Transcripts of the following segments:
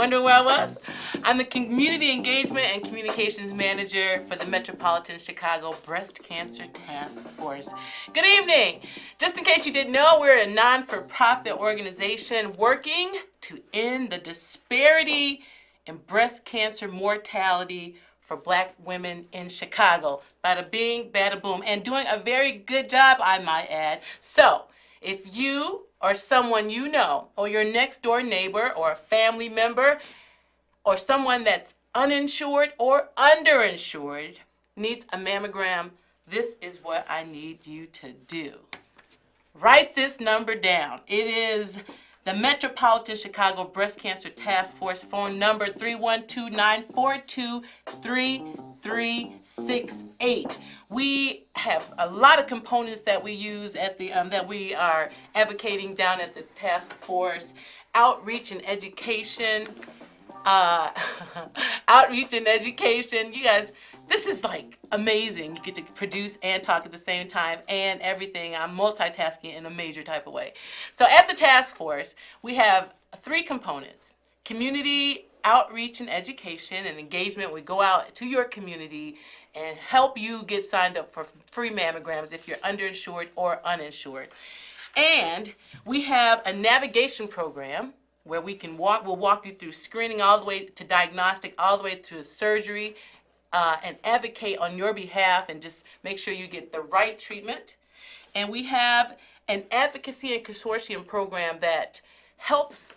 Wondering where I was? I'm the Community Engagement and Communications Manager for the Metropolitan Chicago Breast Cancer Task Force. Good evening. Just in case you didn't know, we're a non-for-profit organization working to end the disparity in breast cancer mortality for Black women in Chicago. Bada bing, bada boom, and doing a very good job, I might add. So, if you or someone you know, or your next door neighbor, or a family member, or someone that's uninsured or underinsured needs a mammogram, this is what I need you to do. Write this number down. It is the Metropolitan Chicago Breast Cancer Task Force, phone number 312-942-3368. We have a lot of components that we use at the that we are advocating down at the task force. Outreach and education. Outreach and education. You guys, this is like amazing. You get to produce and talk at the same time and everything. I'm multitasking in a major type of way. So at the task force, we have 3 components: community outreach and education and engagement. We go out to your community and help you get signed up for free mammograms if you're underinsured or uninsured. And we have a navigation program where we'll walk you through screening all the way to diagnostic, all the way through surgery, and advocate on your behalf and just make sure you get the right treatment. And we have an advocacy and consortium program that helps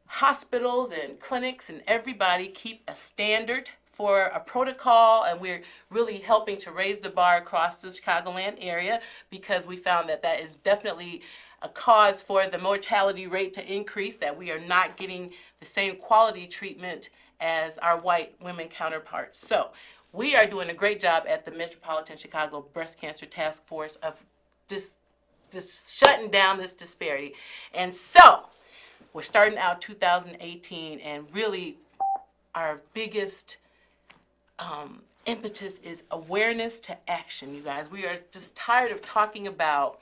hospitals and clinics and everybody keep a standard for a protocol, and we're really helping to raise the bar across the Chicagoland area because we found that that is definitely a cause for the mortality rate to increase, that we are not getting the same quality treatment as our white women counterparts. So we are doing a great job at the Metropolitan Chicago Breast Cancer Task Force of just shutting down this disparity. And so we're starting out 2018, and really our biggest impetus is awareness to action, you guys. We are just tired of talking about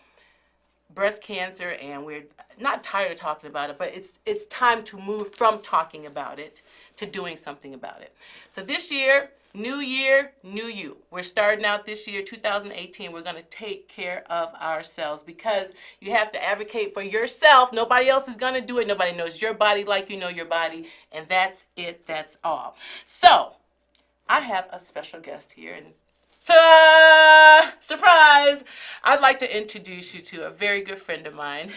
breast cancer, and we're not tired of talking about it, but it's time to move from talking about it to doing something about it. So this year, new you. We're starting out this year, 2018. We're going to take care of ourselves because you have to advocate for yourself. Nobody else is going to do it. Nobody knows your body like you know your body, and that's it. That's all. So I have a special guest here, and ta-da! Surprise! I'd like to introduce you to a very good friend of mine.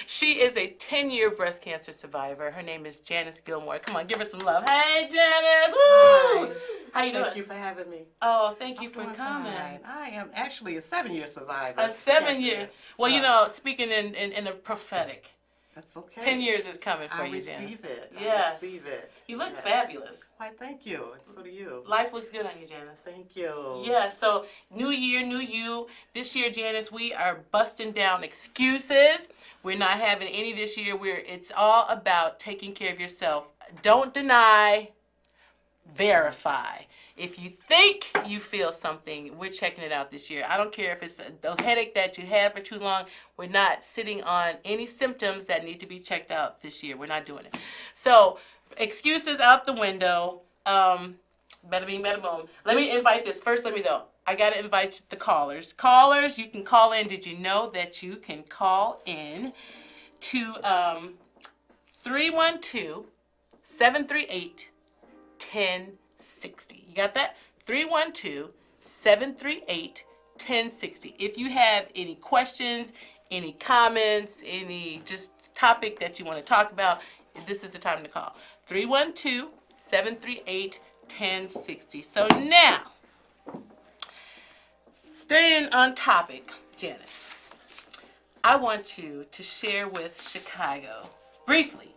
She is a 10-year breast cancer survivor. Her name is Janice Gilmore. Come on, give her some love. Hey, Janice! Woo! Hi. How you doing? Thank you for having me. Oh, thank you for coming. Fine. I am actually a 7-year survivor. A 7-year. Well, you know, speaking in a prophetic. That's okay. 10 years is coming for you, Janice. I receive it. Yes. I receive it. You look Yes. fabulous. Why, thank you. So do you. Life looks good on you, Janice. Thank you. Yeah, so new year, new you. This year, Janice, we are busting down excuses. We're not having any this year. It's all about taking care of yourself. Don't deny, verify. If you think you feel something, we're checking it out this year. I don't care if it's the headache that you had for too long. We're not sitting on any symptoms that need to be checked out this year. We're not doing it. So, excuses out the window. Bada bing, bada boom. Let me invite this. First, I got to invite the callers. Callers, you can call in. Did you know that you can call in to 312-738-1060. You got that? 312-738-1060. If you have any questions, any comments, any just topic that you want to talk about, this is the time to call. 312-738-1060. So now, staying on topic, Janice, I want you to share with Chicago briefly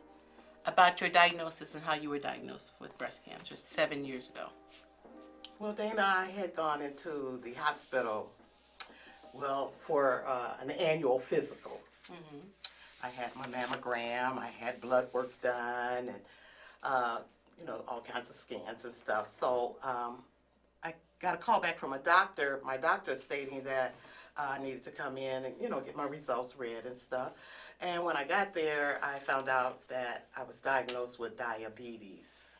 about your diagnosis and how you were diagnosed with breast cancer 7 years ago. Well, Dana, I had gone into the hospital, for an annual physical. Mm-hmm. I had my mammogram, I had blood work done, and, all kinds of scans and stuff. So I got a call back from my doctor stating that I needed to come in and, get my results read and stuff. And when I got there, I found out that I was diagnosed with diabetes.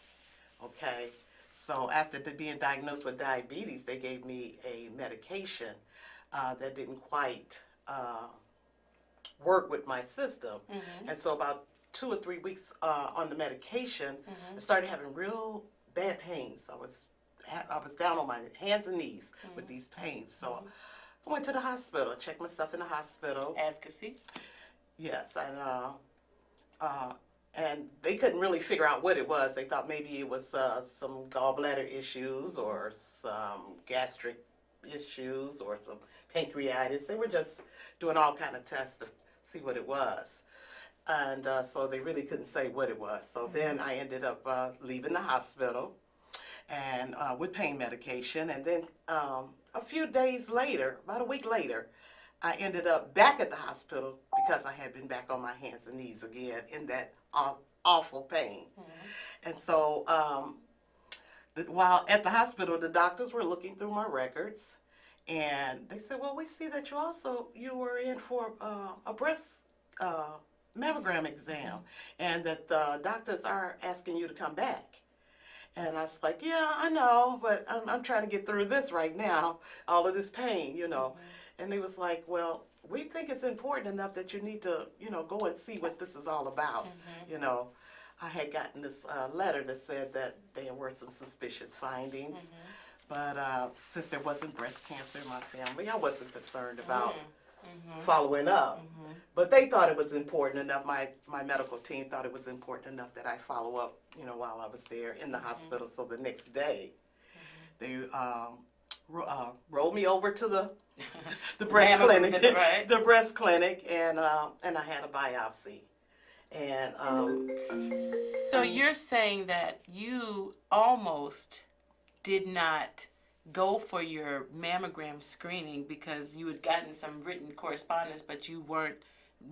Okay? So after being diagnosed with diabetes, they gave me a medication that didn't quite work with my system. And so about 2 or 3 weeks on the medication, I started having real bad pains. I was down on my hands and knees with these pains. So I went to the hospital, checked myself in the hospital. Advocacy. Yes, and they couldn't really figure out what it was. They thought maybe it was some gallbladder issues or some gastric issues or some pancreatitis. They were just doing all kind of tests to see what it was. And so they really couldn't say what it was. So then I ended up leaving the hospital and with pain medication. And then a few days later, about a week later, I ended up back at the hospital because I had been back on my hands and knees again in that awful pain. And so while at the hospital, the doctors were looking through my records, and they said, well, we see that you were in for a breast mammogram exam, and that the doctors are asking you to come back. And I was like, yeah, I know, but I'm trying to get through this right now, all of this pain, And they was like, well, we think it's important enough that you need to, go and see what this is all about. I had gotten this letter that said that there were some suspicious findings, but since there wasn't breast cancer in my family, I wasn't concerned about following up. But they thought it was important enough, my medical team thought it was important enough that I follow up, while I was there in the hospital. So the next day, they rolled me over to the breast clinic, right? the breast clinic, and I had a biopsy. And so you're saying that you almost did not go for your mammogram screening because you had gotten some written correspondence, but you weren't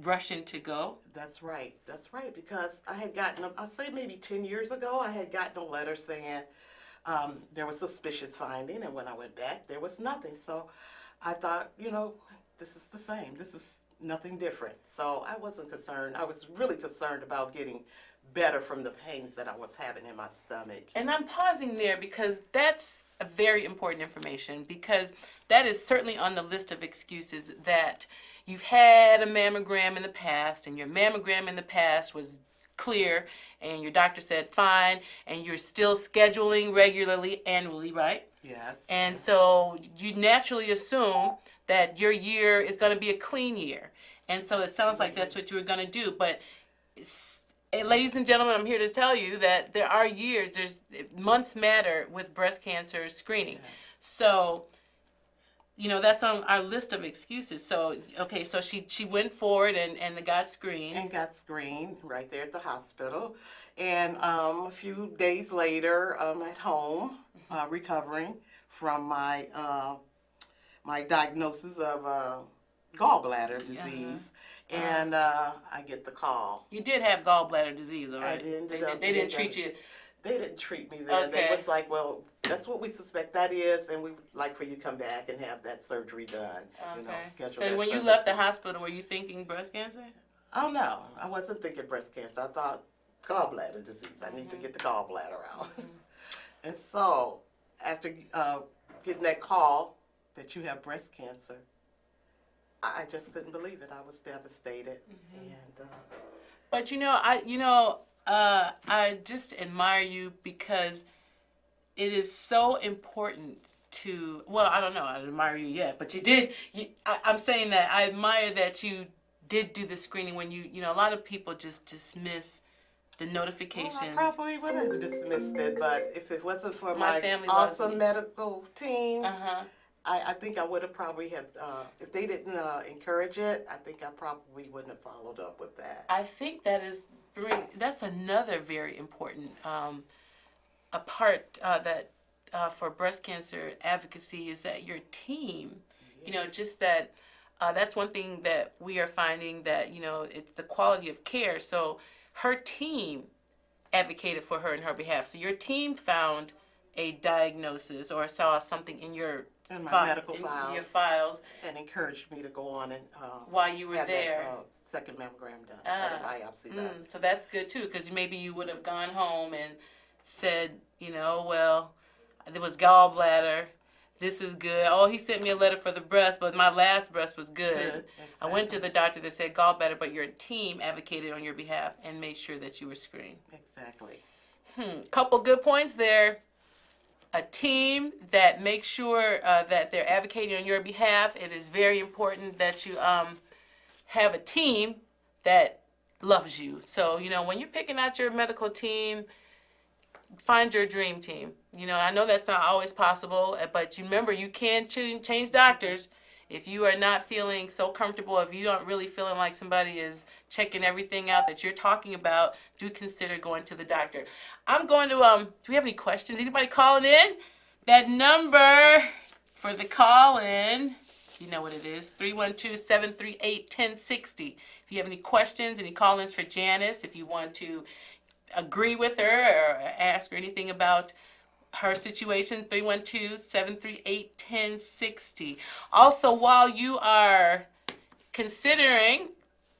rushing to go? That's right, because I had gotten, I'll say maybe 10 years ago, I had gotten a letter saying there was suspicious finding, and when I went back, there was nothing. So I thought, this is the same. This is nothing different. So I wasn't concerned. I was really concerned about getting better from the pains that I was having in my stomach. And I'm pausing there because that's a very important information, because that is certainly on the list of excuses that you've had a mammogram in the past and your mammogram in the past was clear and your doctor said fine, and you're still scheduling regularly annually, right? Yes. And so you naturally assume that your year is going to be a clean year. And so it sounds like that's what you were going to do. But ladies and gentlemen, I'm here to tell you that there are years, months matter with breast cancer screening. Yes. So, that's on our list of excuses. So, okay, so she went forward and got screened. And got screened right there at the hospital. And a few days later, I'm at home recovering from my my diagnosis of gallbladder disease. And I get the call. You did have gallbladder disease, all right? They didn't treat you. They didn't treat me then. Okay. They was like, well, that's what we suspect that is, and we'd like for you to come back and have that surgery done. Okay. Schedule So that when you service. left the hospital, were you thinking breast cancer? Oh, no. I wasn't thinking breast cancer. I thought gallbladder disease. I need to get the gallbladder out. And so after getting that call that you have breast cancer, I just couldn't believe it. I was devastated. And But I just admire you because it is so important to. Well, I don't know. I don't admire you yet, but you did. I'm saying that I admire that you did do the screening when a lot of people just dismiss the notifications. well, I probably would have dismissed it, but if it wasn't for my family awesome medical team, Uh-huh. I think I would have probably have, if they didn't encourage it, I think I probably wouldn't have followed up with that. I think that's another very important a part that for breast cancer advocacy is that your team, just that that's one thing that we are finding that it's the quality of care. So her team advocated for her in her behalf. So your team found a diagnosis or saw something in your In my medical in files. your files And encouraged me to go on and while you were have there. that second mammogram done, or the biopsy done. So that's good too, because maybe you would have gone home and said, well, there was gallbladder. This is good. Oh, he sent me a letter for the breast, but my last breast was good. Exactly. I went to the doctor that said gallbladder, but your team advocated on your behalf and made sure that you were screened. Exactly. Couple good points there. A team that makes sure that they're advocating on your behalf. It is very important that you have a team that loves you. So, when you're picking out your medical team, find your dream team. I know that's not always possible, but remember, you can change doctors if you are not feeling so comfortable, if you don't really feeling like somebody is checking everything out that you're talking about, do consider going to the doctor. I'm going to, do we have any questions? Anybody calling in? That number for the call-in, you know what it is, 312-738-1060. If you have any questions, any call-ins for Janice, if you want to agree with her or ask her anything about her situation, 312-738-1060. Also, while you are considering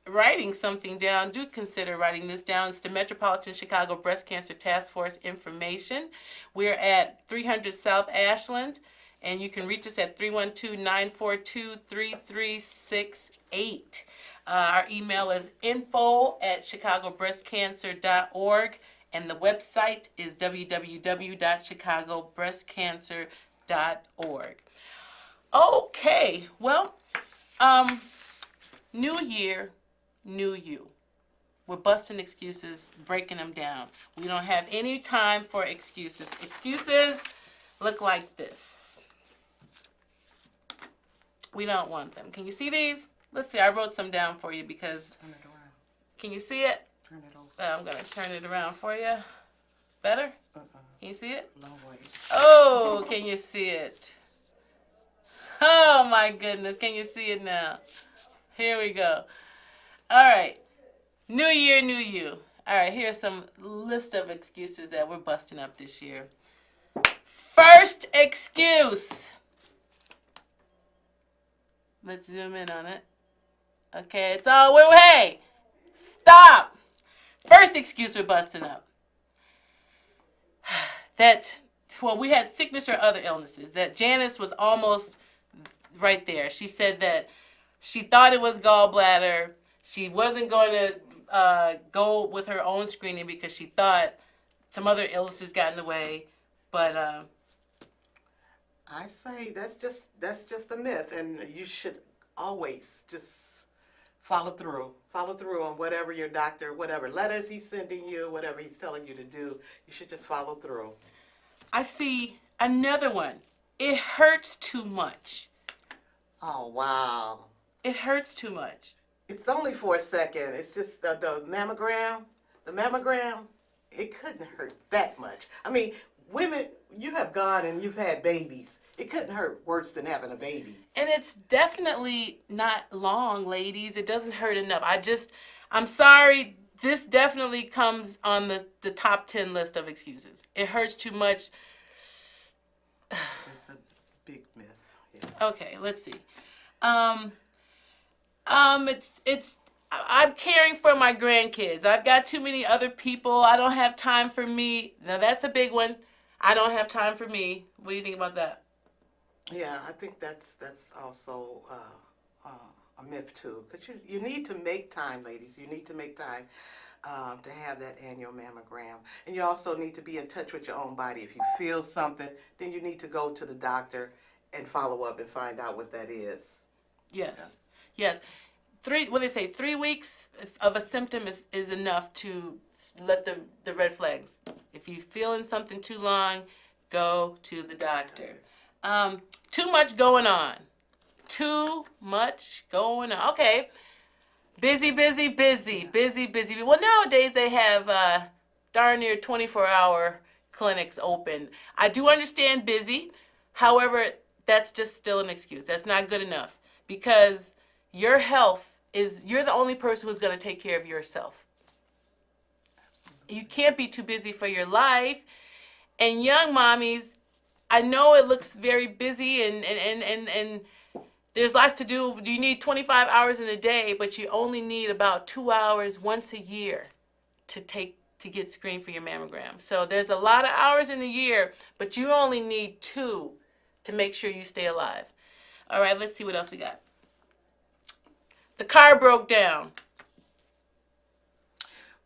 writing something down, do consider writing this down. It's the Metropolitan Chicago Breast Cancer Task Force information. We're at 300 South Ashland, and you can reach us at 312-942-3368. Our email is info@chicagobreastcancer.org. And the website is www.chicagobreastcancer.org. Okay, well, new year, new you. We're busting excuses, breaking them down. We don't have any time for excuses. Excuses look like this. We don't want them. Can you see these? Let's see, I wrote some down for you because, Turn it around. Can you see it? Turn it over. I'm going to turn it around for you. Better? Can you see it? No way. Oh, can you see it? Oh, my goodness. Can you see it now? Here we go. All right. New year, new you. All right, here's some list of excuses that we're busting up this year. First excuse. Let's zoom in on it. Okay, it's all, hey, stop. First excuse we're busting up. We had sickness or other illnesses. That Janice was almost right there. She said that she thought it was gallbladder. She wasn't going to go with her own screening because she thought some other illnesses got in the way. But I say that's just a myth, and you should always just follow through on whatever your doctor, whatever letters he's sending you, whatever he's telling you to do. You should just follow through. I see another one. It hurts too much. Oh, wow. It hurts too much. It's only for a second. It's just the mammogram. The mammogram, it couldn't hurt that much. I mean, women, you have gone and you've had babies. It couldn't hurt worse than having a baby. And it's definitely not long, ladies. It doesn't hurt enough. I'm sorry. This definitely comes on the top 10 list of excuses. It hurts too much. It's a big myth. Yes. Okay, let's see. I'm caring for my grandkids. I've got too many other people. I don't have time for me. Now that's a big one. I don't have time for me. What do you think about that? Yeah, I think that's also a myth too. Because you need to make time, ladies. You need to make time to have that annual mammogram. And you also need to be in touch with your own body. If you feel something, then you need to go to the doctor and follow up and find out what that is. Yes. Yes. 3 weeks of a symptom is enough to let the red flags. If you're feeling something too long, go to the doctor. Too much going on. Too much going on. Okay. Busy. Well, nowadays they have darn near 24-hour clinics open. I do understand busy. However, that's just still an excuse. That's not good enough because your health you're the only person who's going to take care of yourself. You can't be too busy for your life. And young mommies, I know it looks very busy and there's lots to do. You need 25 hours in a day, but you only need about 2 hours once a year to get screened for your mammogram. So there's a lot of hours in the year, but you only need 2 to make sure you stay alive. All right, let's see what else we got. The car broke down.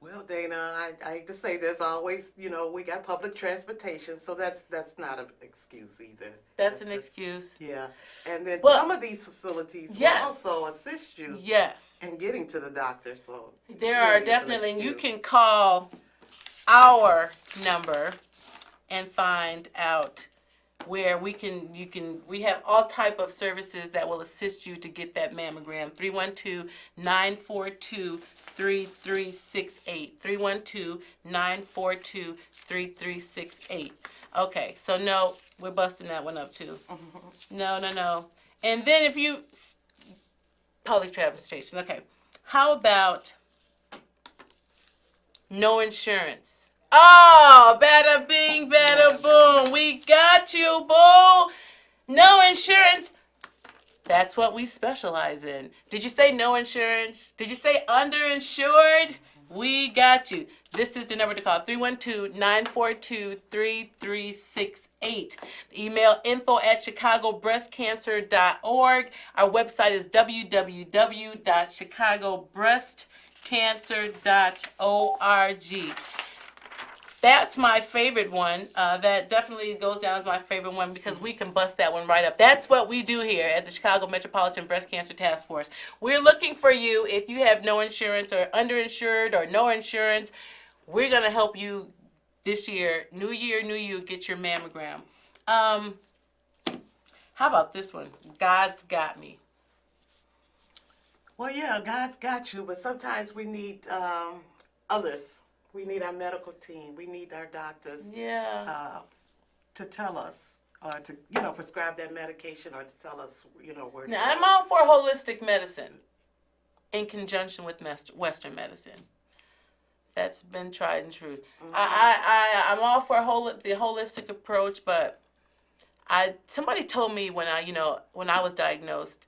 Well, Dana, I hate to say there's always, we got public transportation, so that's not an excuse either. That's an just- excuse. Yeah, and then Well, some of these facilities yes. will also assist you Yes. in getting to the doctor. So There it are really is an definitely, and you excuse. can call our number and find out where we have all type of services that will assist you to get that mammogram. 312-942-3368. 312-942-3368. Okay, so no, we're busting that one up too. No. And then if you, public transportation, okay. How about no insurance? Oh, bada bing, bada boom. We got you, boo. No insurance. That's what we specialize in. Did you say no insurance? Did you say underinsured? We got you. This is the number to call, 312-942-3368. Email info@chicagobreastcancer.org. Our website is www.chicagobreastcancer.org. That's my favorite one. That definitely goes down as my favorite one because we can bust that one right up. That's what we do here at the Chicago Metropolitan Breast Cancer Task Force. We're looking for you if you have no insurance or underinsured or no insurance. We're going to help you this year, new you, get your mammogram. How about this one? God's got me. Well, yeah, God's got you, but sometimes we need others. We need our medical team. We need our doctors to tell us or to, prescribe that medication or to tell us, where to Now, go. I'm all for holistic medicine in conjunction with Western medicine. That's been tried and true. Mm-hmm. I'm all for the holistic approach, but somebody told me when I was diagnosed,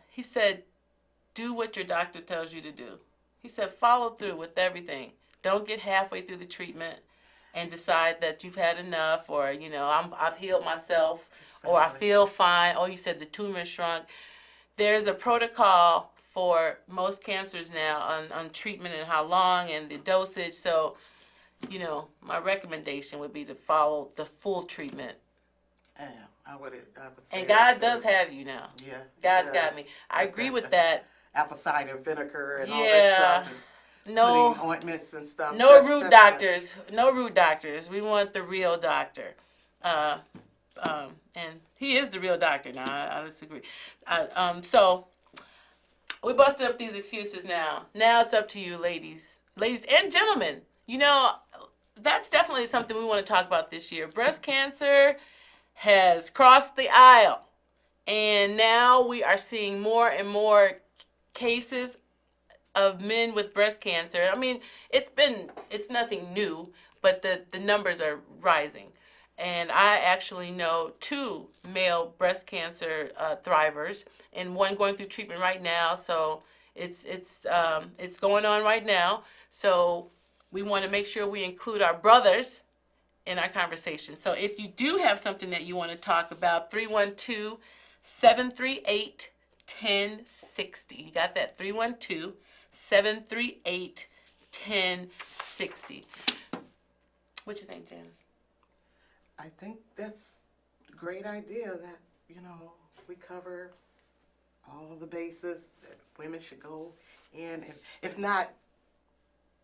he said, do what your doctor tells you to do. He said, follow through with everything. Don't get halfway through the treatment and decide that you've had enough or, I've healed myself or I feel fine. Oh, you said the tumor shrunk. There's a protocol for most cancers now on treatment and how long and the dosage. So, my recommendation would be to follow the full treatment. Yeah, I would say and that God does too. have you now. Yeah. God's got me. I agree with that. Apple cider vinegar and all that stuff. And no putting ointments and stuff. No root doctors. No root doctors. We want the real doctor. And he is the real doctor now. I disagree. So we busted up these excuses now. Now it's up to you, ladies and gentlemen. That's definitely something we want to talk about this year. Breast cancer has crossed the aisle, and now we are seeing more and more cases of men with breast cancer. I mean, it's nothing new, but the numbers are rising. And I actually know 2 male breast cancer thrivers, and one going through treatment right now. So it's going on right now. So we want to make sure we include our brothers in our conversation. So if you do have something that you want to talk about, 312-738-1060. You got that? 312-738-1060. What you think, Janice? I think that's a great idea that, we cover all the bases that women should go in. If not,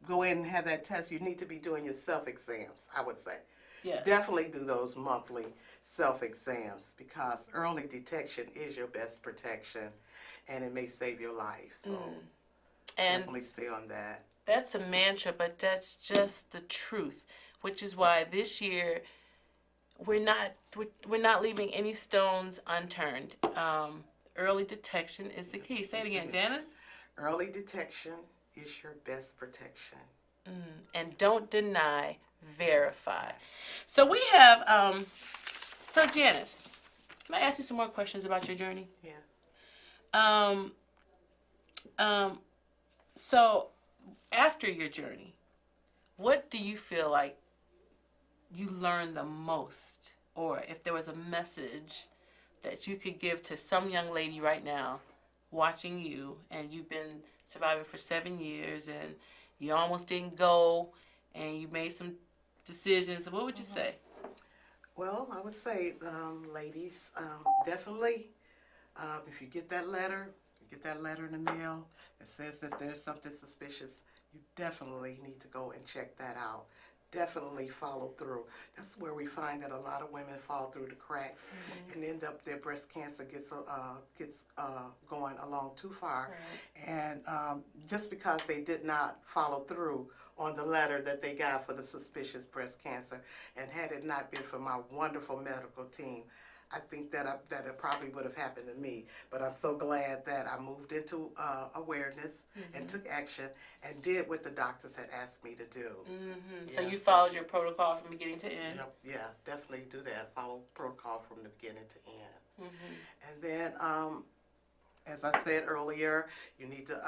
go in and have that test. You need to be doing your self-exams, I would say. Yes. Definitely do those monthly self-exams because early detection is your best protection and it may save your life. So definitely stay on that. That's a mantra, but that's just the truth, which is why this year we're not leaving any stones unturned. Early detection is the key. Say it again, Janice. Early detection is your best protection. And don't deny verify. So we have, so Janice, can I ask you some more questions about your journey? Yeah. Um, so after your journey, what do you feel like you learned the most? Or if there was a message that you could give to some young lady right now watching you, and you've been surviving for 7 years and you almost didn't go and you made some decisions, what would you say? Well, I would say, ladies, definitely, if you get that letter in the mail that says that there's something suspicious, you definitely need to go and check that out. Definitely follow through. That's where we find that a lot of women fall through the cracks and end up their breast cancer gets going along too far. Right. And just because they did not follow through on the letter that they got for the suspicious breast cancer, and had it not been for my wonderful medical team, I think that it probably would have happened to me. But I'm so glad that I moved into awareness and took action and did what the doctors had asked me to do. Yeah, so you followed your protocol from beginning to end? Yep, yeah, definitely do that. Follow protocol from the beginning to end. And then, as I said earlier, you need to,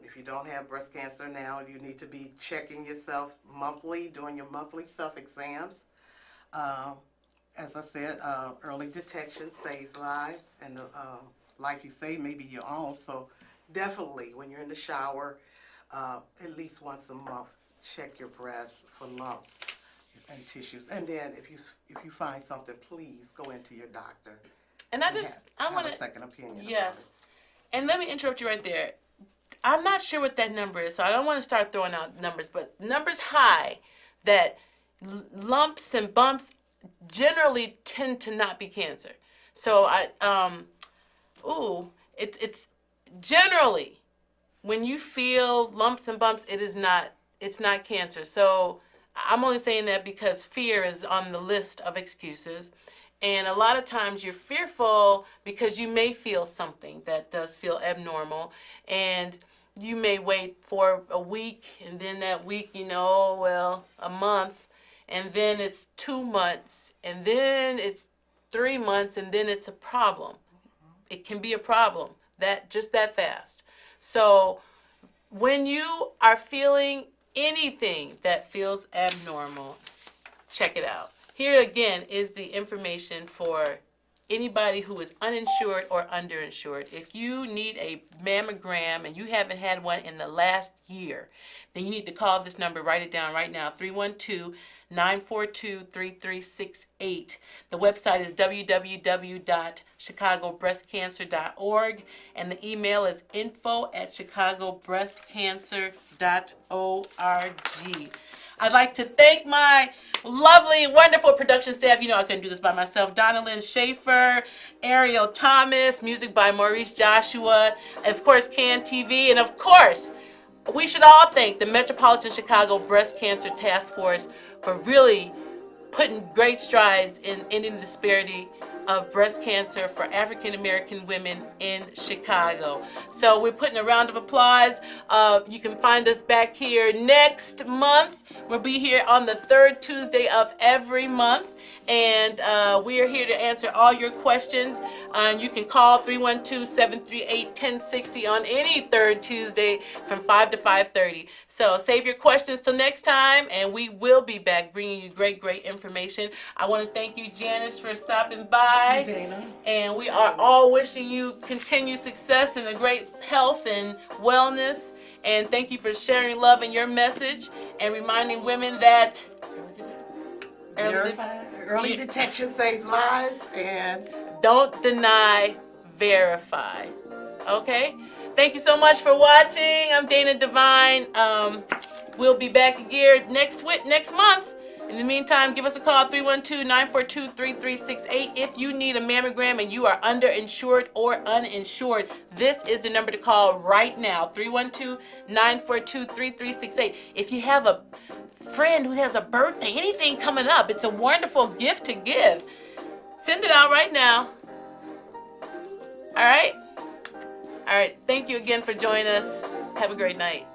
if you don't have breast cancer now, you need to be checking yourself monthly, doing your monthly self-exams. As I said, early detection saves lives, and like you say, maybe your own. So definitely, when you're in the shower, at least once a month, check your breasts for lumps and tissues. And then, if you find something, please go into your doctor. And I want a to, second opinion. yes. And let me interrupt you right there. I'm not sure what that number is, so I don't want to start throwing out numbers, but numbers high that lumps and bumps generally tend to not be cancer. So it's generally when you feel lumps and bumps, it's not cancer. So I'm only saying that because fear is on the list of excuses. And a lot of times you're fearful because you may feel something that does feel abnormal, and you may wait for a week, and then that week, a month, and then it's 2 months, and then it's 3 months, and then it's a problem. It can be a problem just that fast. So when you are feeling anything that feels abnormal, check it out. Here again is the information for anybody who is uninsured or underinsured. If you need a mammogram and you haven't had one in the last year, then you need to call this number. Write it down right now, 312-942-3368. The website is www.chicagobreastcancer.org, and the email is info@chicagobreastcancer.org. I'd like to thank my lovely, wonderful production staff. I couldn't do this by myself. Donna Lynn Schaefer, Ariel Thomas, music by Maurice Joshua, and of course, Can TV, and of course, we should all thank the Metropolitan Chicago Breast Cancer Task Force for really putting great strides in ending the disparity of breast cancer for African American women in Chicago. So we're putting a round of applause. You can find us back here next month. We'll be here on the third Tuesday of every month. And we are here to answer all your questions. You can call 312-738-1060 on any third Tuesday from 5 to 5:30. So save your questions till next time, and we will be back bringing you great, great information. I want to thank you, Janice, for stopping by. Dana. And we are all wishing you continued success and a great health and wellness. And thank you for sharing love in your message and reminding women that Early detection saves lives, and don't deny, verify. Okay? Thank you so much for watching. I'm Dana Devine. We'll be back here next month. In the meantime, give us a call, 312-942-3368. If you need a mammogram and you are underinsured or uninsured, this is the number to call right now, 312-942-3368. If you have a friend who has a birthday, anything coming up, it's a wonderful gift to give. Send it out right now. All right? All right. Thank you again for joining us. Have a great night.